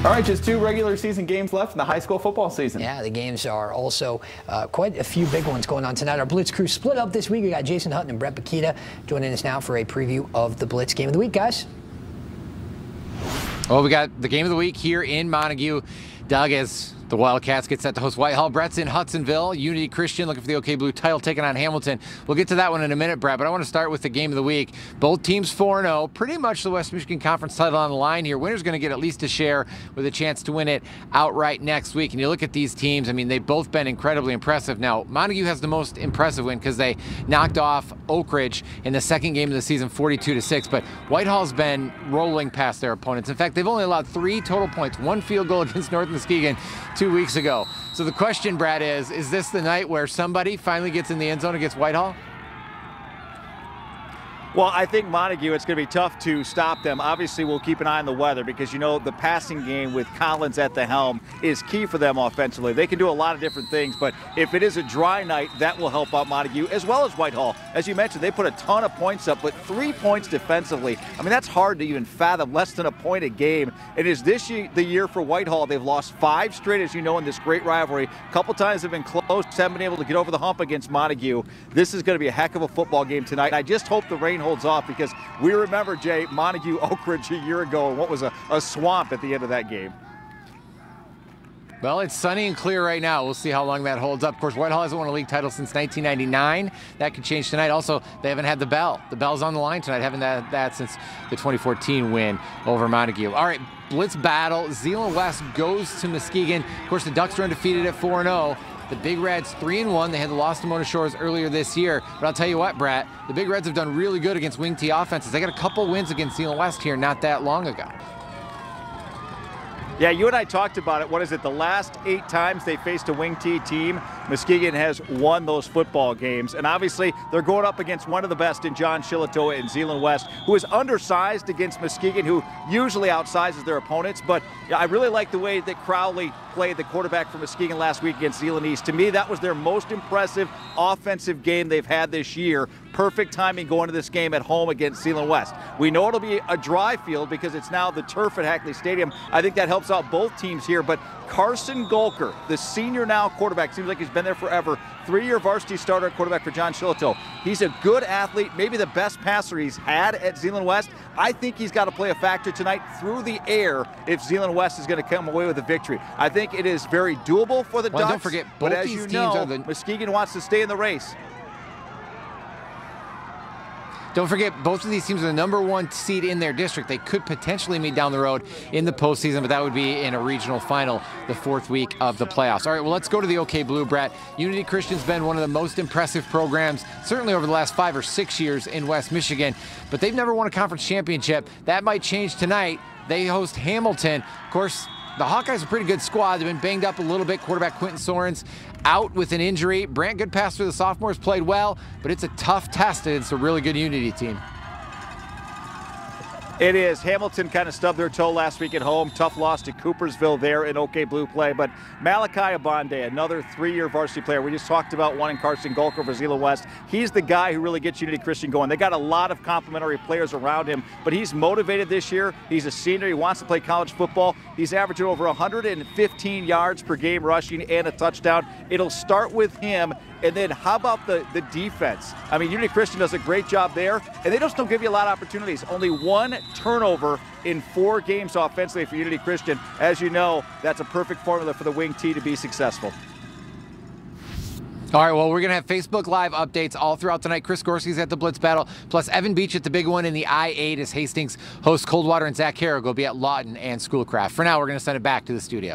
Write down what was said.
All right, just 2 regular season games left in the high school football season. Yeah, the games are also quite a few big ones going on tonight. Our Blitz crew split up this week. We got Jason Hutton and Brett Bakita joining us now for a preview of the Blitz game of the week, guys. Well, we got the game of the week here in Montague. Doug, as the Wildcats get set to host Whitehall. Brett's in Hudsonville. Unity Christian looking for the OK Blue title, taking on Hamilton. We'll get to that one in a minute, Brett, but I want to start with the game of the week. Both teams 4-0. Pretty much the vsMuskegon Conference title on the line here. Winner's going to get at least a share with a chance to win it outright next week. And you look at these teams, I mean, they've both been incredibly impressive. Now, Montague has the most impressive win because they knocked off Oak Ridge in the second game of the season, 42-6. But Whitehall's been rolling past their opponents. In fact, they've only allowed 3 total points, 1 field goal against North Muskegon 2 weeks ago. So the question, Brad, is this the night where somebody finally gets in the end zone against Whitehall? Well, I think Montague, it's going to be tough to stop them. Obviously, we'll keep an eye on the weather because, you know, the passing game with Collins at the helm is key for them offensively. They can do a lot of different things, but if it is a dry night, that will help out Montague as well as Whitehall. As you mentioned, they put a ton of points up, but 3 points defensively. I mean, that's hard to even fathom, less than a point a game. It is this year, the year for Whitehall. They've lost 5 straight, as you know, in this great rivalry. A couple times they've been close, haven't been able to get over the hump against Montague. This is going to be a heck of a football game tonight. I just hope the rain holds off because we remember, Jay, Montague Oak Ridge a year ago and what was a swamp at the end of that game. Well, it's sunny and clear right now. We'll see how long that holds up. Of course, Whitehall hasn't won a league title since 1999. That could change tonight. Also, they haven't had the bell. The bell's on the line tonight. Haven't had that since the 2014 win over Montague. All right, Blitz battle. Zeeland West goes to Muskegon. Of course, the Ducks are undefeated at 4-0. The Big Reds 3-1. They had the loss to Mona Shores earlier this year. But I'll tell you what, Brett, the Big Reds have done really good against wing T offenses. They got a couple wins against Zeeland West here not that long ago. Yeah, you and I talked about it. What is it? The last 8 times they faced a wing T team, Muskegon has won those football games. And obviously, they're going up against one of the best in John Shillitoa in Zeeland West, who is undersized against Muskegon, who usually outsizes their opponents. But I really like the way that Crowley played, the quarterback for Muskegon last week against Zeeland East. To me, that was their most impressive offensive game they've had this year. Perfect timing going to this game at home against Zeeland West. We know it'll be a dry field because it's now the turf at Hackley Stadium. I think that helps out both teams here, but Carson Golker, the senior now quarterback, seems like he's been there forever, 3-year varsity starter at quarterback for John Shillitoa. He's a good athlete, maybe the best passer he's had at Zeeland West. I think he's got to play a factor tonight through the air if Zeeland West is going to come away with a victory. I think it is very doable for the Ducks, don't forget, both but as these you teams know, are the... Muskegon wants to stay in the race. Don't forget, both of these teams are the #1 seed in their district. They could potentially meet down the road in the postseason, but that would be in a regional final the 4th week of the playoffs. All right, well, let's go to the OK Blue, Brett. Unity Christian's been one of the most impressive programs, certainly over the last 5 or 6 years in vsMuskegon, but they've never won a conference championship. That might change tonight. They host Hamilton. Of course, the Hawkeyes are a pretty good squad. They've been banged up a little bit. Quarterback Quentin Sorens out with an injury. Brant Goodpass for the sophomores played well, but it's a tough test, and it's a really good Unity team. It is. Hamilton kind of stubbed their toe last week at home. Tough loss to Coopersville there in OK Blue play. But Malachi Abonde, another 3-year varsity player. We just talked about one in Carson Golker for Zeeland West. He's the guy who really gets Unity Christian going. They got a lot of complimentary players around him, but he's motivated this year. He's a senior. He wants to play college football. He's averaging over 115 yards per game rushing and a touchdown. It'll start with him. And then how about the defense? I mean, Unity Christian does a great job there, and they just don't give you a lot of opportunities. Only 1 turnover in 4 games offensively for Unity Christian. As you know, that's a perfect formula for the wing T to be successful. All right, well, we're going to have Facebook Live updates all throughout tonight. Chris Gorski's at the Blitz battle, plus Evan Beach at the big one in the I-8 as Hastings hosts Coldwater, and Zach Harrow will be at Lawton and Schoolcraft. For now, we're going to send it back to the studio.